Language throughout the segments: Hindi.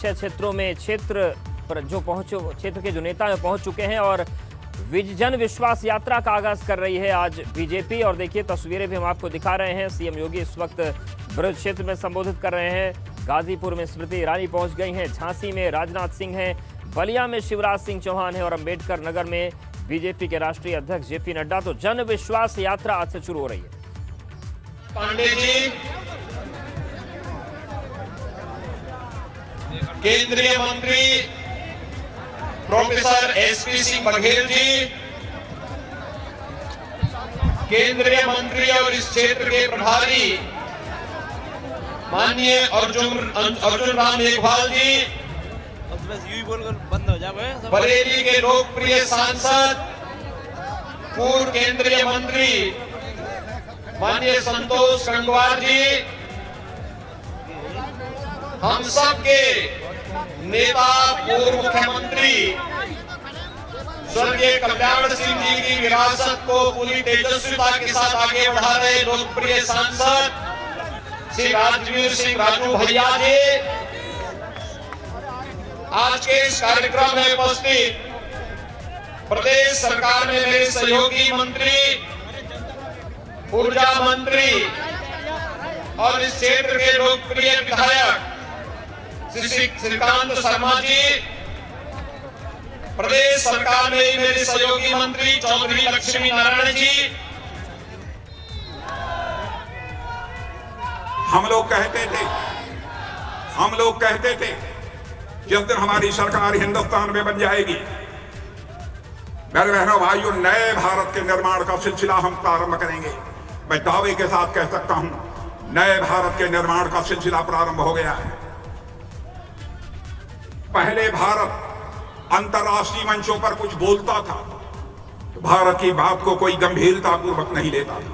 6 क्षेत्रों में क्षेत्र के जो नेता पहुंच चुके हैं और जन विश्वास यात्रा का आगाज कर रही है आज बीजेपी। और देखिए तस्वीरें भी हम आपको दिखा रहे हैं। सीएम योगी इस वक्त ब्रज क्षेत्र में संबोधित कर रहे हैं। गाजीपुर में स्मृति ईरानी पहुंच गई हैं, झांसी में राजनाथ सिंह हैं, बलिया में शिवराज सिंह चौहान है और अंबेडकर नगर में बीजेपी के राष्ट्रीय अध्यक्ष जेपी नड्डा। तो जन विश्वास यात्रा आज से शुरू हो रही है। पांडे जी, केंद्रीय मंत्री प्रोफेसर एसपी सिंह बघेल जी, केंद्रीय मंत्री और इस क्षेत्र के प्रभारी माननीय अर्जुन राम मेघवाल जी, बंद हो जाए, बरेली के लोकप्रिय सांसद पूर्व केंद्रीय मंत्री माननीय संतोष गंगवार जी, हम सब के नेता पूर्व मुख्यमंत्री स्वर्गीय कल्याण सिंह जी की विरासत को पूरी तेजस्विता के साथ आगे बढ़ा रहे लोकप्रिय सांसद श्री राजवीर सिंह राजू भैया जी, आज के इस कार्यक्रम में उपस्थित प्रदेश सरकार में मेरे सहयोगी मंत्री, ऊर्जा मंत्री और इस क्षेत्र के लोकप्रिय विधायक श्री श्रीकांत शर्मा जी, प्रदेश सरकार में मेरे सहयोगी मंत्री चौधरी लक्ष्मी नारायण जी। हम लोग कहते थे जिस दिन हमारी सरकार हिंदुस्तान में बन जाएगी, मेरे बहनों भाइयों, नए भारत के निर्माण का सिलसिला हम प्रारंभ करेंगे। मैं दावे के साथ कह सकता हूं, नए भारत के निर्माण का सिलसिला प्रारंभ हो गया है। पहले भारत अंतर्राष्ट्रीय मंचों पर कुछ बोलता था तो भारत की बात को कोई गंभीरता पूर्वक नहीं लेता था।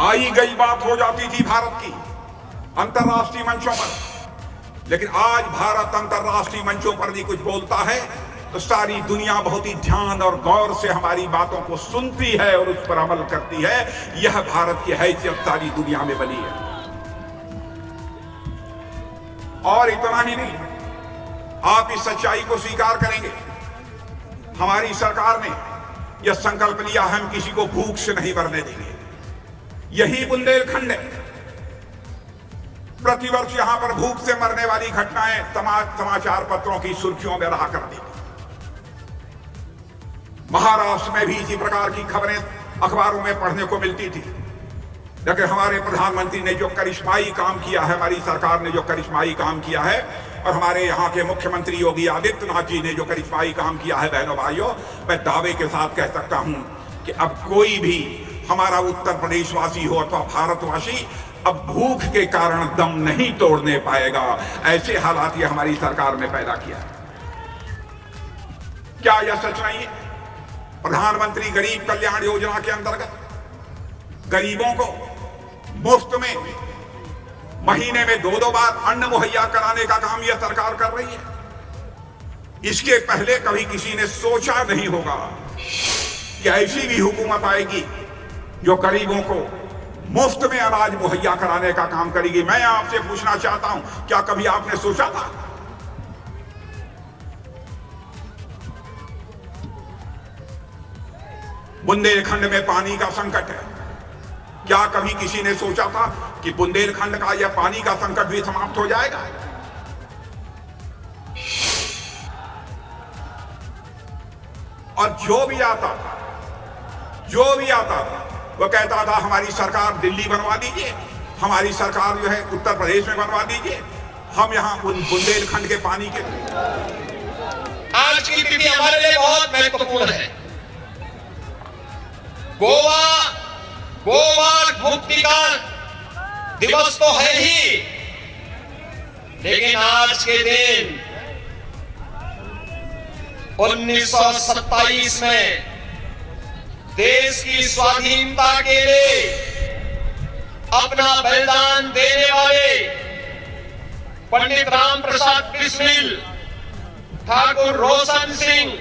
आई गई बात हो जाती थी भारत की अंतर्राष्ट्रीय मंचों पर, लेकिन आज भारत अंतर्राष्ट्रीय मंचों पर भी कुछ बोलता है तो सारी दुनिया बहुत ही ध्यान और गौर से हमारी बातों को सुनती है और उस पर अमल करती है। यह भारत की हैसियत सारी दुनिया में बनी है। और इतना ही नहीं, आप इस सच्चाई को स्वीकार करेंगे, हमारी सरकार ने यह संकल्प लिया, हम किसी को भूख से नहीं मरने देंगे। यही बुंदेलखंड है, प्रतिवर्ष यहां पर भूख से मरने वाली घटनाएं समाचार पत्रों की सुर्खियों में रहा करती थी। महाराष्ट्र में भी इसी प्रकार की खबरें अखबारों में पढ़ने को मिलती थी। लेकिन हमारे प्रधानमंत्री ने जो करिश्माई काम किया है, हमारी सरकार ने जो करिश्माई काम किया है, और हमारे यहाँ के मुख्यमंत्री योगी आदित्यनाथ जी ने जो करिश्माई काम किया है, बहनों भाइयों, मैं दावे के साथ कह सकता हूं कि अब कोई भी हमारा उत्तर प्रदेशवासी हो अथवा भारतवासी अब भूख के कारण दम नहीं तोड़ने पाएगा। ऐसे हालात ये हमारी सरकार ने पैदा किया है। क्या यह सच नहीं है? प्रधानमंत्री गरीब कल्याण योजना के अंतर्गत गरीबों को मुफ्त में महीने में 2-2 बार अन्न मुहैया कराने का काम यह सरकार कर रही है। इसके पहले कभी किसी ने सोचा नहीं होगा कि ऐसी भी हुकूमत आएगी जो गरीबों को मुफ्त में अनाज मुहैया कराने का काम करेगी। मैं आपसे पूछना चाहता हूं, क्या कभी आपने सोचा था? बुंदेलखंड में पानी का संकट है, क्या कभी किसी ने सोचा था कि बुंदेलखंड का यह पानी का संकट भी समाप्त हो जाएगा? और जो भी आता था वो कहता था हमारी सरकार दिल्ली बनवा दीजिए, हमारी सरकार जो है उत्तर प्रदेश में बनवा दीजिए, हम यहां बुंदेलखंड के पानी के। आज की तिथि हमारे लिए बहुत महत्वपूर्ण है। गोवा मुक्ति का दिवस तो है ही, लेकिन आज के दिन 1927 में देश की स्वाधीनता के लिए अपना बलिदान देने वाले पंडित राम प्रसाद बिस्मिल, ठाकुर रोशन सिंह,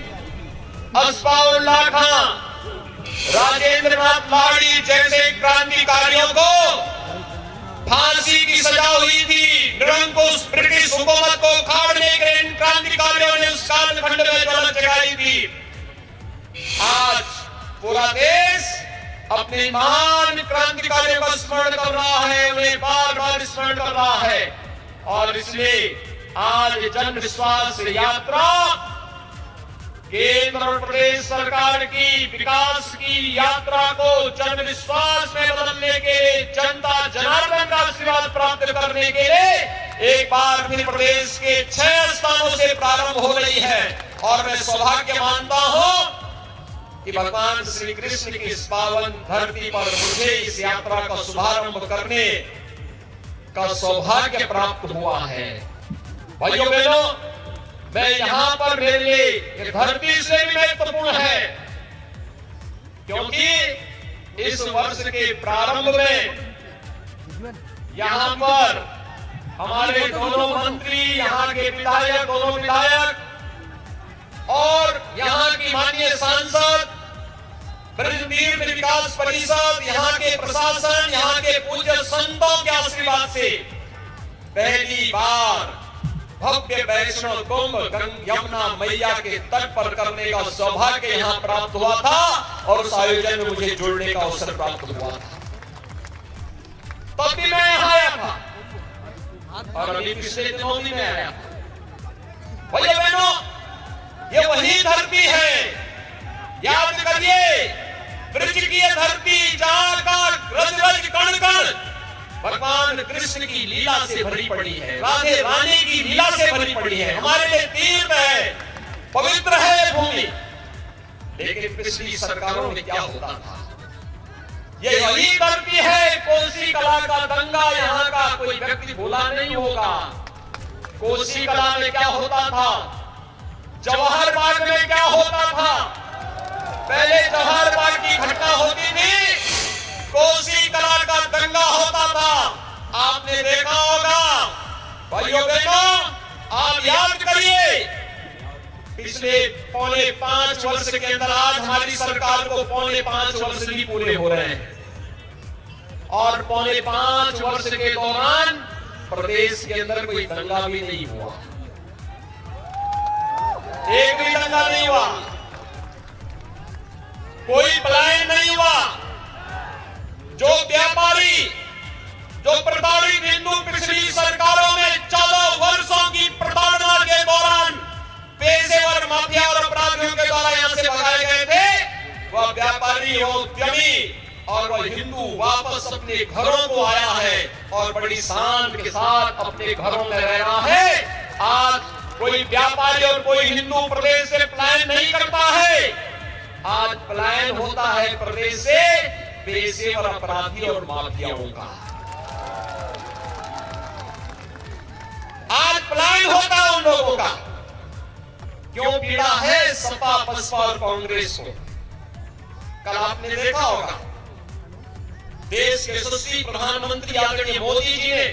अस्फाउल्लाह खां, राजेंद्र नाथ लाहिड़ी जैसे क्रांतिकारियों को फांसी की सजा हुई थी निरंकुश ब्रिटिश पूरा देश अपने महान क्रांतिकारियों का स्मरण कर रहा है, उन्हें बार बार स्मरण कर रहा है। और इसलिए आज जन विश्वास यात्रा केंद्र और प्रदेश सरकार की विकास की यात्रा को जन विश्वास में बदलने के लिए, जनता जनार्दन का आशीर्वाद प्राप्त करने के लिए एक बार फिर प्रदेश के 6 स्थानों से प्रारंभ हो रही है। और मैं सौभाग्य मानता हूं कि भगवान श्री कृष्ण की इस पावन धरती पर मुझे इस यात्रा का शुभारंभ करने का सौभाग्य प्राप्त हुआ है। भाइयों बहनों, मैं यहां पर मेरे लिए ये धरती से भी महत्वपूर्ण है, क्योंकि इस वर्ष के प्रारंभ में यहां पर हमारे दोनों मंत्री, यहां के विधायक, दोनों विधायक और यहां की माननीय सांसद, ब्रज तीर्थ विकास परिषद, यहां के प्रशासन, यहां के पूज्य संतों के आशीर्वाद से पहली बार भव्य वैष्णव कुंभ यमुना मैया के तट पर करने का सौभाग्य यहां प्राप्त हुआ था और उस आयोजन में मुझे जुड़ने का अवसर प्राप्त हुआ था। तब भी मैं यहां आया था और अभी पिछले दिनों भी मैं आया था। भैया बहनों, ये वही धरती है, याद करिए, ब्रज की ये धरती जहां का रज रज कण कण भगवान कृष्ण की लीला से भरी पड़ी है, राधे रानी की लीला से भरी पड़ी है। हमारे लिए तीर्थ है, पवित्र है भूमि। लेकिन पिछली सरकारों में क्या होता था, ये वही धरती है, कोसी कला का दंगा यहाँ का कोई व्यक्ति भूला नहीं होगा। कोसी कला में क्या होता था, जवाहर बाग में क्या होता था, पहले जवाहर बाग की घटना होती थी, कोसी कला का दंगा होता था। आपने देखा होगा भाइयों बहनों, आप याद करिए, पिछले 4.5 वर्ष के अंदर आज हमारी सरकार को 4.5 वर्ष भी पूरे हो रहे हैं और 4.5 वर्ष के दौरान प्रदेश के अंदर कोई दंगा भी नहीं हुआ, एक भी दंगा नहीं हुआ, कोई पलायन नहीं हुआ। जो व्यापारी, जो प्रताड़ित हिंदू पिछली सरकारों में 14 वर्षों की प्रताड़ना के दौरान पेशेवर माफिया और अपराधियों के द्वारा यहां से भगाए गए थे, वह व्यापारी हो, उद्यमी और वह हिंदू वापस अपने घरों को आया है और बड़ी शान के साथ अपने घरों में रह रहा है। आज कोई व्यापारी और कोई हिंदू प्रदेश से पलायन नहीं करता है, आज पलायन होता है प्रदेश से पेशेवर अपराधी और माफियाओं का। आज पलायन होता है उन लोगों का। क्यों पीड़ा है सपा, बसपा और कांग्रेस को? कल आपने देखा होगा, देश के यशस्वी प्रधानमंत्री आदरणीय मोदी जी ने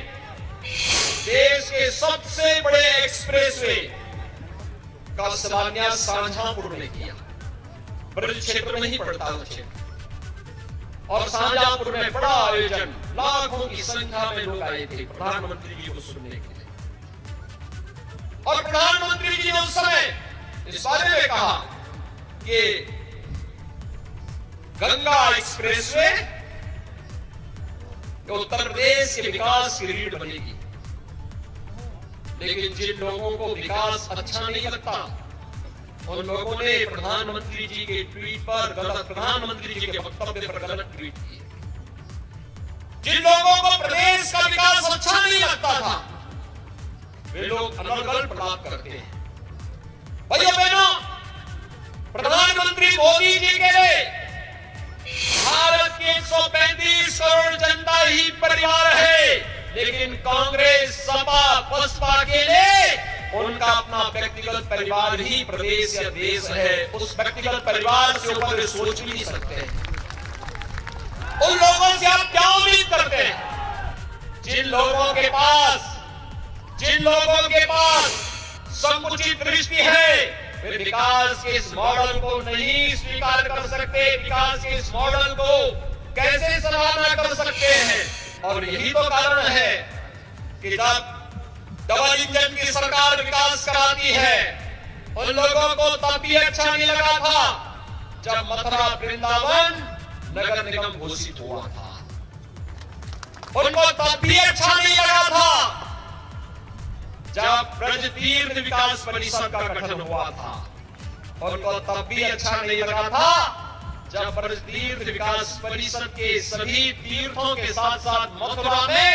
देश के सबसे बड़े एक्सप्रेसवे का शिलान्यास शाहजहांपुर में किया। ब्रज क्षेत्र में ही पड़ता है क्षेत्र, और शाहजहांपुर में बड़ा आयोजन, लाखों की संख्या में लोग आए थे प्रधानमंत्री जी को सुनने के लिए। और प्रधानमंत्री जी ने उस समय इस बारे में कहा कि गंगा एक्सप्रेसवे उत्तर प्रदेश के विकास की रीढ़ बनेगी। लेकिन जिन लोगों को विकास अच्छा नहीं लगता, उन लोगों ने प्रधानमंत्री जी के ट्वीट पर गलत, प्रधानमंत्री जी के वक्तव्य पर गलत ट्वीट किए। जिन लोगों को प्रदेश का विकास अच्छा नहीं लगता था, वे लोग अलग-अलग प्रलाप करते हैं। भाइयों बहनों, प्रधानमंत्री मोदी जी के लिए भारत के 135 करोड़ जनता ही परिवार है, लेकिन कांग्रेस, सपा, बसपा के लिए उनका अपना व्यक्तिगत परिवार ही प्रदेश या देश है। उस व्यक्तिगत परिवार से ऊपर वे सोच भी नहीं सकते। उन लोगों से आप क्या उम्मीद करते हैं? जिन लोगों के पास संकुचित दृष्टि है, वे विकास के इस मॉडल को नहीं स्वीकार कर सकते, विकास के इस मॉडल को कैसे सराहना कर सकते हैं। और यही तो कारण है कि जब डबल इंजन की सरकार विकास कराती है, उन लोगों को तब भी अच्छा नहीं लगा था जब मथुरा वृंदावन नगर निगम घोषित हुआ था। उनको तब भी अच्छा नहीं लगा था जब ब्रज तीर्थ विकास परिषद का गठन हुआ था। उनको तब भी अच्छा नहीं लगा था जब ब्रज तीर्थ विकास परिषद के सभी तीर्थों के साथ साथ मथुरा में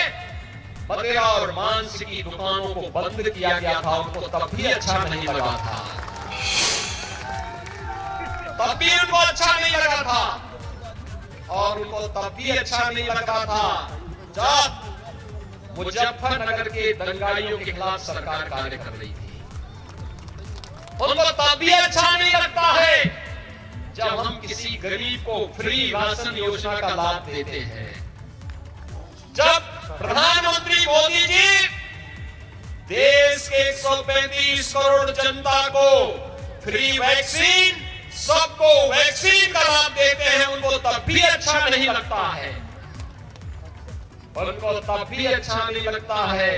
मदिरा और मांस की दुकानों को बंद किया गया था। उनको तब भी अच्छा नहीं लगा था, तब भी उनको अच्छा नहीं लगा था। और उनको तब भी अच्छा नहीं लगा था जब मुजफ्फरनगर के दंगाइयों के खिलाफ सरकार कार्य कर रही थी। उनको तब भी अच्छा नहीं लगता है जब हम किसी गरीब को फ्री राशन योजना का लाभ देते हैं। जब प्रधानमंत्री मोदी जी देश के 135 करोड़ जनता को फ्री वैक्सीन, सबको वैक्सीन का लाभ देते हैं, उनको तब भी अच्छा नहीं लगता है। उनको तब भी अच्छा नहीं लगता है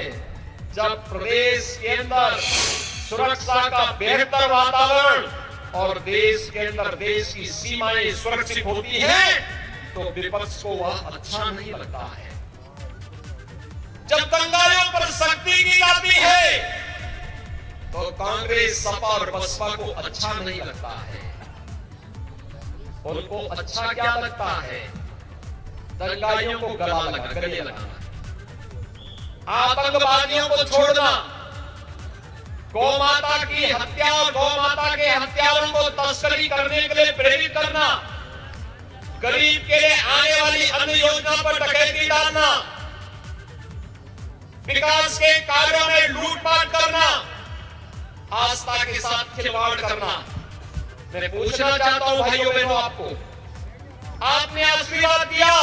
जब प्रदेश के अंदर सुरक्षा का बेहतर वातावरण और देश के अंदर देश की सीमाएं सुरक्षित होती हैं, तो विपक्ष को वह अच्छा नहीं लगता है। जब दंगाइयों पर सख्ती की जाती है तो कांग्रेस, सपा और बसपा को अच्छा नहीं लगता है। उनको अच्छा क्या लगता है? दंगाइयों को गले लगाना, आतंकवादियों को छोड़ना, गौ माता की हत्या और गौ माता के हत्यारों को तस्करी करने के लिए प्रेरित करना, गरीब के लिए आने वाली अन्य योजना पर डकैती डालना, विकास के कार्यों में लूटपाट करना, आस्था के साथ खिलवाड़ करना। मैं पूछना चाहता हूं भाइयों बहनों, आपने आशीर्वाद दिया,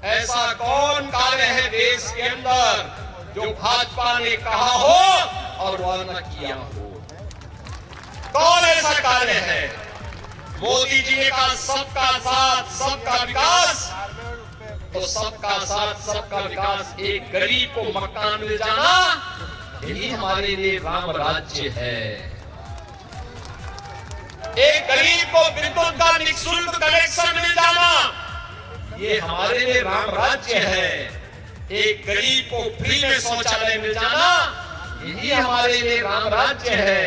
ऐसा कौन कार्य है देश के अंदर जो भाजपा ने कहा हो और वह न किया हो? कौन ऐसा कार्य है? मोदी जी ने कहा सबका साथ सबका विकास, तो सबका साथ सबका विकास, एक गरीब को मकान मिल जाना, यही हमारे लिए राम राज्य है। एक गरीब को विद्युत का निःशुल्क कनेक्शन मिल जाना, ये हमारे लिए राम राज्य है। एक गरीब को फ्री में शौचालय मिल जाना, यही हमारे लिए राम राज्य है।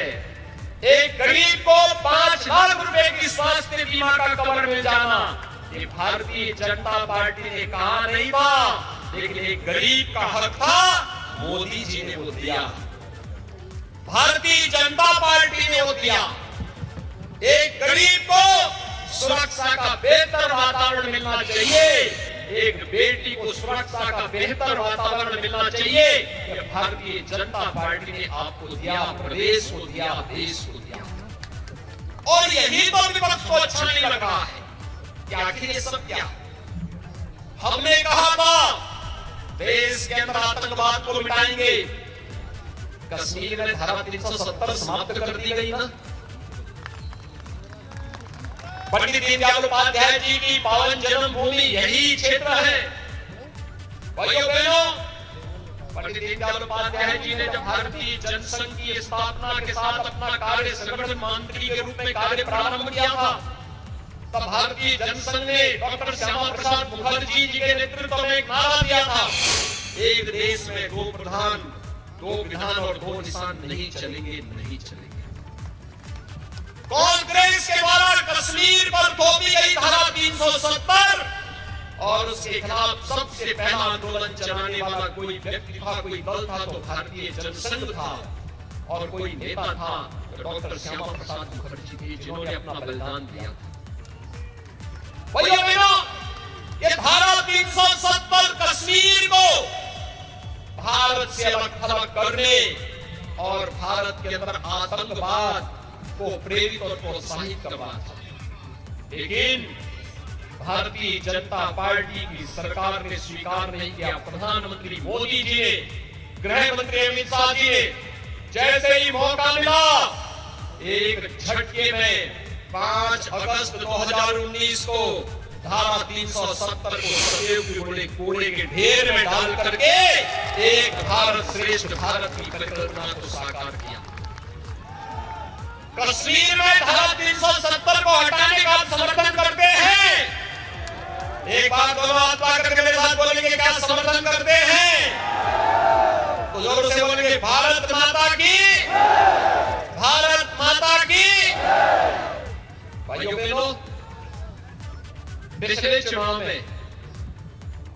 एक गरीब को 5 लाख रुपए की स्वास्थ्य बीमा का कवर मिल जाना, ये भारतीय जनता पार्टी ने कहा नहीं था, लेकिन एक गरीब का हक था, मोदी जी ने वो दिया, भारतीय जनता पार्टी ने वो दिया। एक गरीब को सुरक्षा का बेहतर वातावरण मिलना चाहिए, एक बेटी को सुरक्षा का बेहतर वातावरण मिलना चाहिए, ये भारतीय जनता पार्टी ने आपको दिया, प्रदेश को दिया, देश को दिया। और यही तो विपक्ष को अच्छा नहीं लगा है कि आखिर ये सब क्या? हमने कहा था देश के अंदर आतंकवाद को मिटाएंगे, कश्मीर में धारा 370 समाप्त कर दी गई ना। पंडित दीनदयाल उपाध्याय जी की पावन जन्मभूमि यही क्षेत्र है। भाइयों बहनों, पंडित दीनदयाल उपाध्याय जी ने जब भारतीय जनसंघ की स्थापना के साथ अपना कार्य संगठन मंत्री के रूप में कार्य प्रारंभ किया था, तब भारतीय जनसंघ ने डॉक्टर श्यामा प्रसाद मुखर्जी जी के नेतृत्व में एक नारा दिया था, एक देश में 2 प्रधान, 2 विधान और 2 निशान नहीं चलेंगे, नहीं चलेंगे। कांग्रेस के द्वारा कश्मीर पर थोपी गई धारा 370 और उसके खिलाफ सबसे पहला आंदोलन चलाने वाला कोई व्यक्ति था, कोई दल था, तो भारतीय जनसंघ था, और कोई नेता था तो डॉक्टर श्यामा प्रसाद मुखर्जी थे, जिन्होंने अपना बलिदान दिया था। भैया बहनों, ये धारा 370 कश्मीर को भारत से अलग थलग करने और भारत के अंदर आतंकवाद को प्रेरित और प्रोत्साहित करना था, लेकिन भारतीय जनता पार्टी की सरकार ने स्वीकार नहीं किया। प्रधानमंत्री मोदी जी ने, गृह मंत्री अमित शाह जी ने जैसे ही मौका मिला, एक झटके में 5 अगस्त 2019 को धारा 370 को सदैव के कूड़े के ढेर में डाल करके एक भारत श्रेष्ठ भारत की परिकल्पना को साकार किया। कश्मीर में धारा 370 को हटाने का आप समर्थन करते हैं? एक बार दोनों हाथ पा करके मेरे साथ बोलेंगे, क्या समर्थन करते हैं? तो जोर से बोलेंगे, भारत माता की, भारत माता की। भाइयों बहनों, पिछले चुनाव में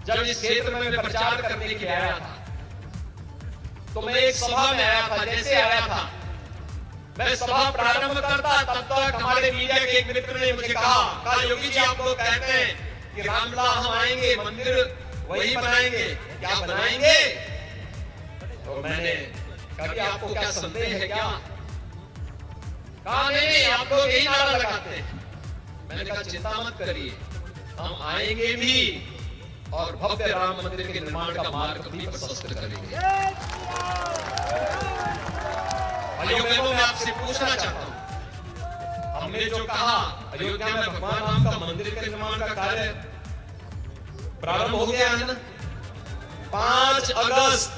जब इस क्षेत्र में मैं प्रचार करने के लिए आया था, तो मैं एक सभा में आया था। जैसे आया था, मैं सभा प्रारंभ करता, तब तक हमारे मीडिया के एक मित्र ने मुझे कहा, योगी जी आप लोग कहते हैं कि रामलला हम आएंगे, मंदिर वही बनाएंगे, क्या बनाएंगे? तो मैंने कहा कि आपको क्या संदेह है क्या? कहा नहीं, आप लोग यही नारा लगाते हैं। मैंने कहा चिंता मत करिए, हम आएंगे भी और भव्य राम मंदिर के निर्माण का मार्ग भी प्रशस्त करेंगे। भाइयों बहनों, मैं आपसे पूछना चाहता हूं, हमने जो कहा अयोध्या में भगवान राम का मंदिर के निर्माण का कार्य प्रारंभ हो गया है ना? 5 अगस्त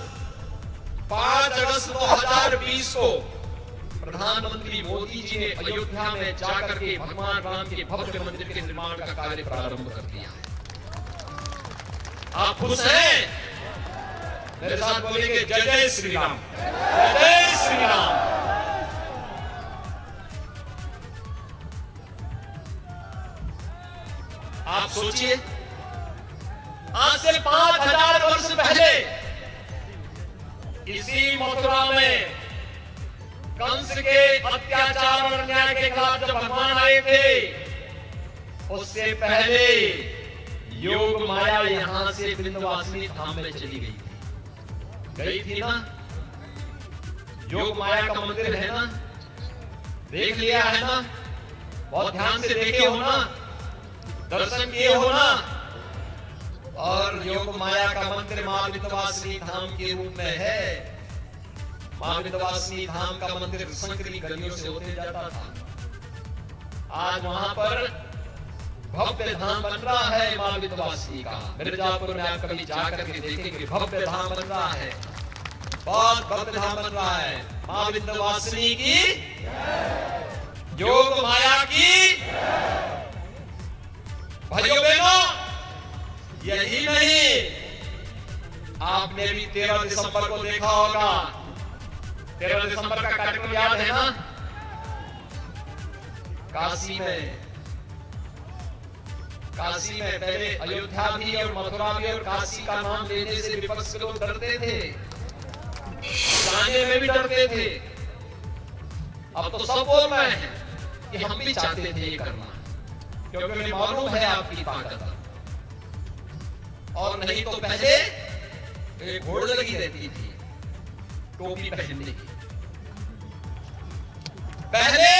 2020 को प्रधानमंत्री मोदी जी ने अयोध्या में जाकर के भगवान राम के भव्य मंदिर के निर्माण का कार्य प्रारंभ कर दिया है। आप खुश हैं? मेरे साथ बोलेंगे, जय जय श्री राम, जय जय श्री राम। आप सोचिए, आज से 5000 वर्ष पहले इसी मथुरा में कंस के अत्याचार और अन्याय के खिलाफ जब भगवान आए थे, उससे पहले योग माया यहां से विंध्यवासिनी धाम में चली गई थी ना? योग माया का मंदिर है ना? देख लिया है ना? बहुत ध्यान से देखे हो ना? दर्शन किए हो ना? और योग माया का मंदिर मां विंध्यवासिनी धाम के रूप में है। मां विंध्यवासिनी धाम का मंदिर संकरी गलियों से होते जाता था। आज वहां पर भव्य धाम बन रहा है मां विंध्यवासिनी का। मिर्जापुर में आप कभी जाकर के देखेंगे, भव्य धाम बन रहा है, बहुत भव्य धाम बन रहा है। मां विंध्यवासिनी की, योग माया की। भाइयों बहनों, यही नहीं, आपने भी 13 दिसंबर को देखा होगा। 13 दिसंबर का कार्यक्रम याद है ना? काशी में पहले अयोध्या भी और मथुरा भी और काशी का नाम लेने से विपक्ष के लोग डरते थे, जाने में भी डरते थे। अब तो सब बोल रहे हैं कि हम भी चाहते थे ये करना, क्योंकि मुझे मालूम है आपकी ताकत। और नहीं तो पहले एक घोड़ लगी रहती थी टोपी पहनने की। पहले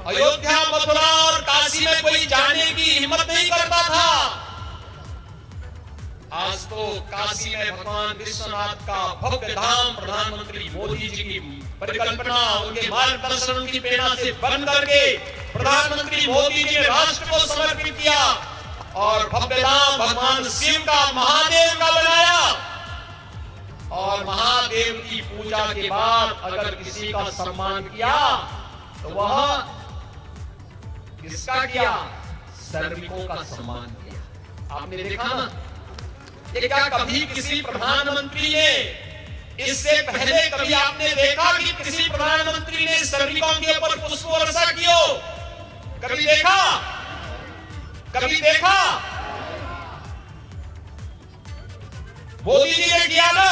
अयोध्या, मथुरा और काशी में कोई जाने की हिम्मत नहीं करता था। आज तो काशी में भगवान विश्वनाथ का भव्य धाम प्रधानमंत्री मोदी जी की परिकल्पना, उनके मार्गदर्शन, उनकी प्रेरणा से बन करके प्रधानमंत्री मोदी जी ने राष्ट्र को समर्पित किया और भव्य धाम भगवान शिव का, महादेव का बनाया। और महादेव की पूजा के बाद अगर किसी का सम्मान किया तो वह किसका किया? श्रमिकों का सम्मान किया। आपने देखा ना, ये क्या कभी किसी प्रधानमंत्री ने, इससे पहले कभी आपने देखा कि किसी प्रधानमंत्री ने श्रमिकों के ऊपर पुष्प वर्षा की हो? कभी देखा? कभी देखा? मोदी जी ने किया ना।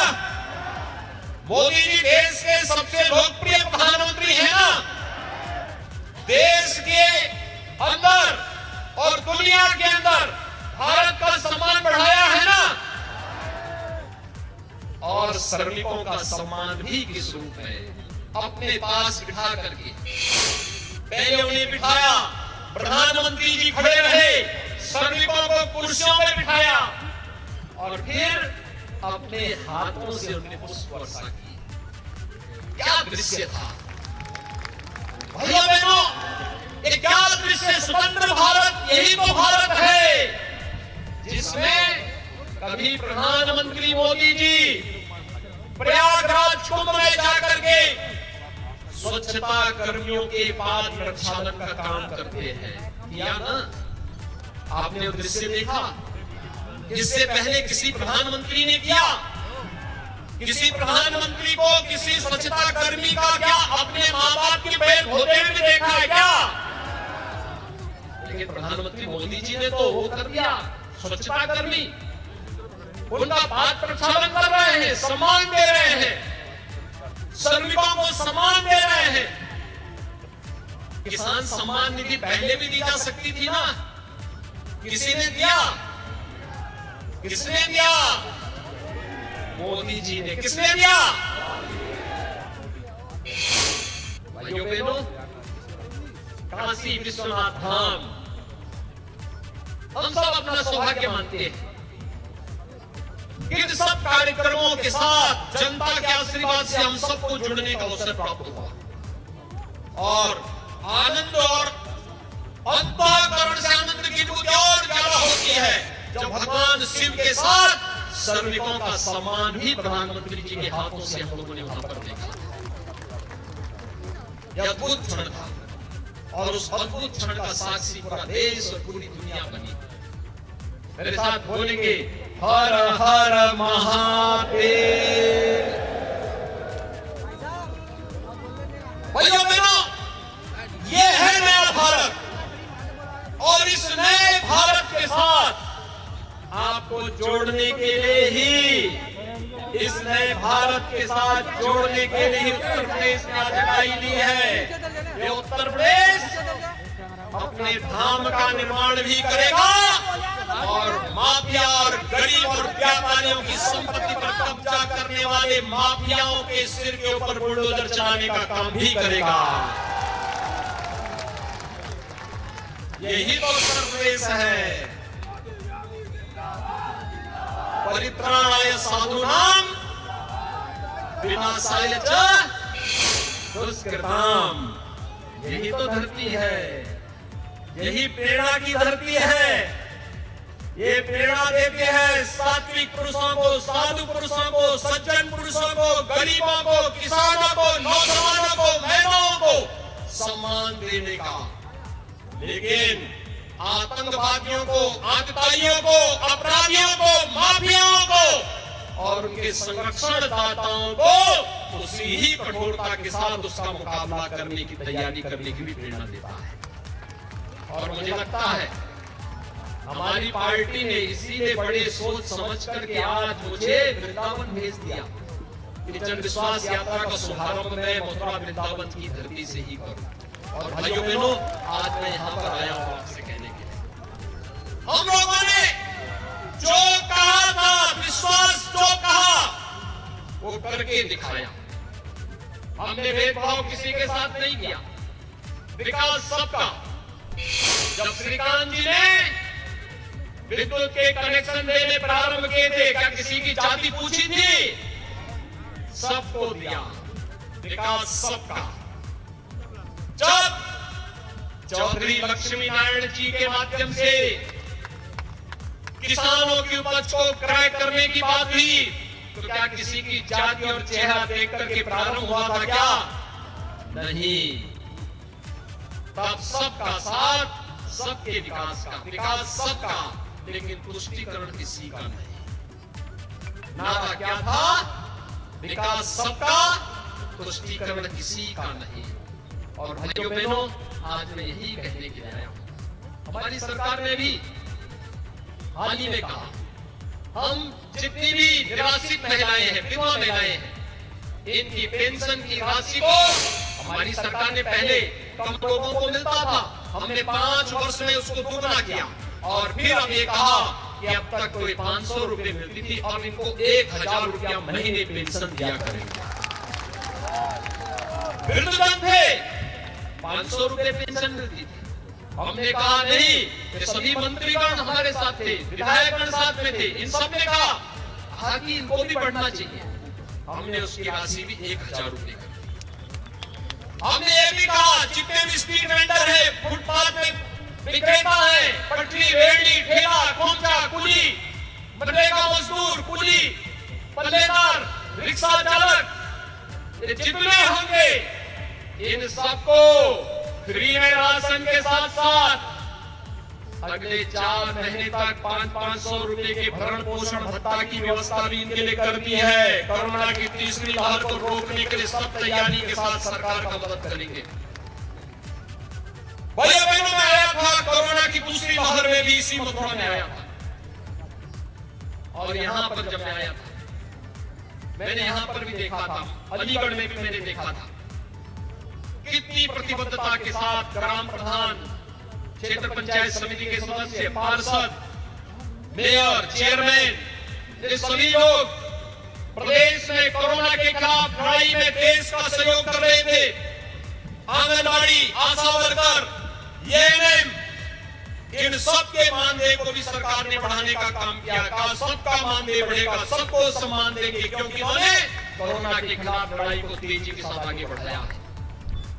मोदी जी देश के सबसे लोकप्रिय प्रधानमंत्री हैं ना। देश के अंदर और दुनिया के अंदर भारत का सम्मान बढ़ाया है ना। और श्रमिकों का सम्मान भी किस रूप में? अपने पास बिठा करके। पहले उन्हें बिठाया, प्रधानमंत्री जी खड़े रहे, श्रमिकों को कुर्सियों में बिठाया और फिर अपने हाथों से उन्हें पुष्प वर्षा की। क्या दृश्य था भाइयों बहनों, ये क्या दृश्य! स्वतंत्र भारत, यही तो भारत है जिसमें कभी प्रधानमंत्री मोदी जी प्रयागराज कुंभ में जाकर के स्वच्छता कर्मियों के पाद प्रक्षालन का काम करते हैं। किया ना? आपने वो दृश्य देखा? इससे पहले किसी प्रधानमंत्री ने किया? किसी प्रधानमंत्री को किसी स्वच्छता कर्मी का क्या अपने माँ बाप के पैर धोते हुए देखा है क्या? लेकिन प्रधानमंत्री मोदी जी ने तो वो कर दिया। स्वच्छता कर्मी उनका पाद प्रक्षालन कर रहे हैं, सम्मान दे रहे हैं, श्रमिकों को सम्मान दे रहे हैं। किसान सम्मान निधि पहले भी दी जा सकती थी ना? किसी ने दिया? किसने दिया? मोदी जी ने। किसने दिया? भाइयों बहनों, काशी विश्वनाथ धाम हम सब अपना सौभाग्य मानते हैं। इन सब कार्यक्रमों के साथ जनता के आशीर्वाद से हम सबको जुड़ने का अवसर प्राप्त हुआ और आनंद और अंतःकरण से आनंद की अनुभूति और ज्यादा होती है जब भगवान शिव के साथ श्रमिकों का सम्मान भी प्रधानमंत्री जी के हाथों से हम लोगों ने वहां पर देखा। यह अद्भुत क्षण था और उस अद्भुत क्षण का साक्षी पूरा देश और पूरी दुनिया बनी। मेरे साथ बोलेंगे हर हर महादेव। भाइयों बहनों, ये है नया भारत और इस नए भारत के साथ आपको जोड़ने के लिए ही, इस नए भारत के साथ जोड़ने के लिए उत्तर प्रदेश ने आजादी ली है। ये उत्तर प्रदेश अपने धाम का निर्माण भी करेगा और माफिया और गरीब और व्यापारियों की संपत्ति पर कब्जा करने वाले माफियाओं के सिर के ऊपर बुलडोजर चलाने का काम भी करेगा। यही तो उत्तर प्रदेश है। परित्राणाय साधूनां विनाशाय च दुष्कृताम्। यही तो धरती है, यही प्रेरणा की धरती है। ये प्रेरणा देते हैं सात्विक पुरुषों को, साधु पुरुषों को, सज्जन पुरुषों को, गरीबों को, किसानों को, नौजवानों को, महिलाओं को सम्मान देने का। लेकिन आतंकवादियों को, आतताइयों को, अपराधियों को, माफियाओं को और उनके संरक्षण दाताओं को उसी ही कठोरता के साथ उसका मुकाबला करने की तैयारी करने की भी प्रेरणा देता है। और मुझे लगता है हमारी पार्टी ने इसीलिए बड़े सोच समझ करके आज मुझे वृंदावन भेज दिया कि जन विश्वास यात्रा का शुभारंभ मैं मथुरा वृंदावन की धरती से ही करूं। और भाइयों बहनों, आज मैं यहाँ पर आया हूँ आपसे कहने के लिए, हम लोगों ने जो कहा था, विश्वास जो कहा वो करके दिखाया। हमने भेदभाव किसी के साथ नहीं किया, विकास सबका। जब श्रीकांत जी ने विद्युत के कनेक्शन देने प्रारंभ किए थे, क्या किसी की जाति पूछी थी? सबको दिया, विकास सबका। जब चौधरी लक्ष्मी नारायण जी के माध्यम से किसानों की उपज को क्रय करने की बात हुई, तो क्या किसी की जाति और चेहरा देख करके प्रारंभ हुआ था क्या? नहीं। तब सबका साथ, सबके विकास का, विकास सबका, लेकिन तुष्टीकरण किसी का नहीं। नारा क्या था? विकास सबका, तुष्टीकरण किसी का नहीं। और भाइयों बहनों, आज मैं यही कहने के लिए आया हूं। हमारी सरकार ने भी हाल ही में कहा, हम जितनी भी निराश्रित महिलाएं हैं, विधवा महिलाएं हैं, इनकी पेंशन की राशि को हमारी सरकार ने पहले कम लोगों को मिलता था, हमने 5 वर्ष में उसको दुगना किया और फिर अब ये कहा कि अब तक कोई 500 रुपए मिलती थी, अब इनको 1000 रुपया महीने पेंशन दिया करेंगे। वृद्धजन थे, 500 रुपए पेंशन मिलती थी। हमने कहा नहीं, ये सभी मंत्रीगण हमारे साथ थे, विधायकगण साथ में थे, इन सब ने कहा कि इनको भी बढ़ना चाहिए। हमने उसकी राशि भी 1000 रुपए कर दी। हमने ये भी कहा जितने भी स्ट्रीट वेंडर है, फुटपाथ में विक्रेता है, पटरी, रेहड़ी, ठेला, खोमचा, कुली, मनरेगा मजदूर, कुली, पल्लेदार, रिक्शा चालक, ये जितने होंगे इन सबको फ्री में राशन के साथ साथ अगले 4 महीने तक 500 रुपए के भरण पोषण भत्ता की व्यवस्था भी इनके लिए कर दी है। कोरोना की तीसरी लहर को रोकने के लिए सब तैयारी के साथ सरकार का मदद करेंगे। भैया बहनों, में आया था कोरोना की दूसरी लहर में भी इसी मथुरा में आया था, और यहां पर जब मैं आया था मैंने यहां पर भी देखा था, अलीगढ़ में भी मैंने देखा था कितनी प्रतिबद्धता के साथ ग्राम प्रधान, क्षेत्र पंचायत समिति के सदस्य, पार्षद, मेयर, चेयरमैन, ये सभी लोग प्रदेश में कोरोना के खिलाफ लड़ाई में देश का सहयोग कर रहे थे। आंगनबाड़ी, आशा वर्कर, एएनएम, इन सबके मानदेय को भी सरकार ने बढ़ाने का काम किया। कहा सबका मानदेय बढ़ेगा, सबको सम्मान देंगे, क्योंकि उन्होंने कोरोना के खिलाफ लड़ाई को तेजी के साथ आगे बढ़ाया है।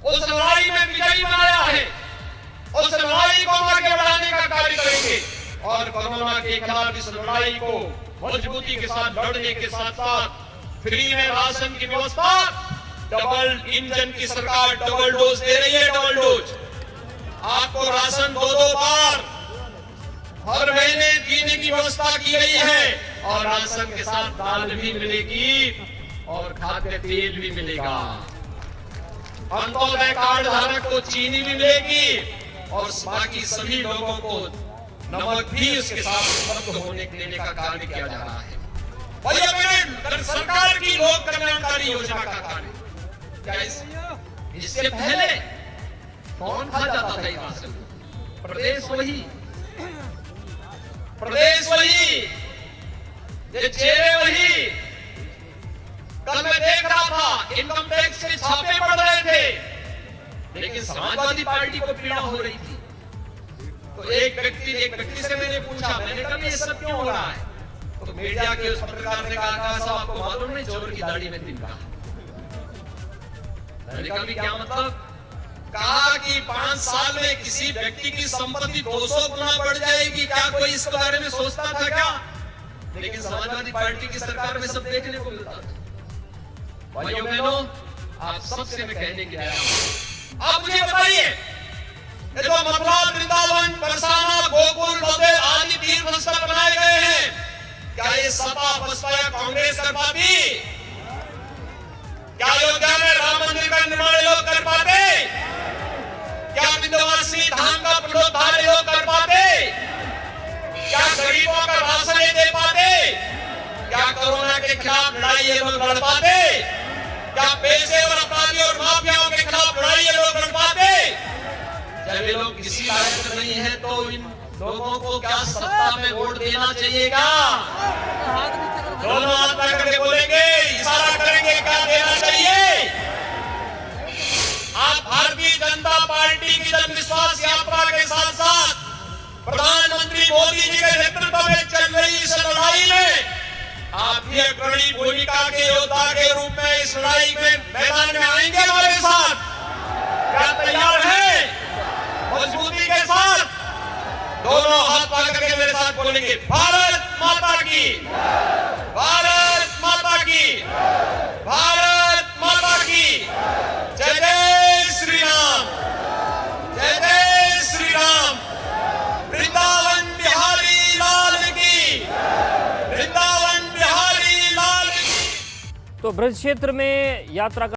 उस लड़ाई में विजयी बनाया है, उस लड़ाई को आगे बढ़ाने का कार्य करेंगे, और कोरोना के खिलाफ इस लड़ाई को मजबूती के साथ लड़ने के साथ साथ फ्री में राशन की व्यवस्था, डबल इंजन की सरकार डबल डोज दे रही है। डबल डोज आपको राशन 2-2 बार हर महीने देने की व्यवस्था की गई है, और राशन के साथ दाल भी मिलेगी और खाद्य तेल भी मिलेगा। अंत्योदय कार्ड धारक को चीनी भी मिलेगी, और बाकी सभी लोगों को नमक भी उसके साथ उपलब्ध होने देने का कार्य किया जा रहा है। भैया बहन, सरकार की लोक कल्याणकारी योजना का कार्य क्या इससे पहले कौन खा जाता था ये राशन? प्रदेश वही, ये चेहरे वही। कल मैं देख रहा था इनकम टैक्स के छापे पड़ रहे थे, लेकिन समाजवादी पार्टी को पीड़ा हो रही थी। तो एक व्यक्ति से मैंने पूछा, मैंने कहा ये सब क्यों हो रहा है? तो मीडिया के उस पत्रकार ने कहा साहब आपको मालूम नहीं चोर की दाढ़ी में तिनका। मैंने कहा क्या मतलब? कहा कि 5 साल में किसी व्यक्ति की संपत्ति 200 गुना बढ़ जाएगी, क्या कोई इसके बारे में सोचता था क्या? लेकिन समाजवादी पार्टी की सरकार में सब देखने को मिलता था। भाइयों बहनों, आप सबसे मैं कहने के लिए आया हूं, आप मुझे बताइए, ये जो मथुरा, वृंदावन, बरसाना, गोकुल, बदेल आदि तीर्थ स्थल बनाए गए हैं, क्या ये सपा, बसपा या कांग्रेस कर पाती? क्या अयोध्या में राम मंदिर का निर्माण लोग कर पाते? क्या विंध्यवासिनी धाम का पुनरुद्धार लोग कर पाते? क्या गरीबों का राशन दे पाते? क्या कोरोना के खिलाफ लड़ाई ये लोग लड़ पाते? क्या पेशेवर अपराधी और माफियाओं के खिलाफ लड़ाई ये लोग लड़ पाते? जब ये लोग किसी लायक नहीं है तो इन लोगों को क्या सत्ता में वोट देना चाहिए? क्या दोनों हाथ पकड़ बोलेंगे, इशारा करेंगे, क्या देना चाहिए? आप भारतीय जनता पार्टी की जन विश्वास यात्रा के साथ साथ प्रधानमंत्री मोदी जी के नेतृत्व में चल रही इस लड़ाई में आप भी अग्रणी भूमिका के योद्धा के रूप में इस लड़ाई में मैदान में आएंगे हमारे साथ? क्या तैयार है? मजबूती के साथ दोनों हाथ पकड़ के मेरे साथ बोलेंगे, भारत माता की, भारत माता की, भारत माता की। जय जय श्री राम, जय जय श्री राम। वृंदावन बिहारी लाल की, वृंदावन बिहारी लाल की। तो ब्रज क्षेत्र में यात्रा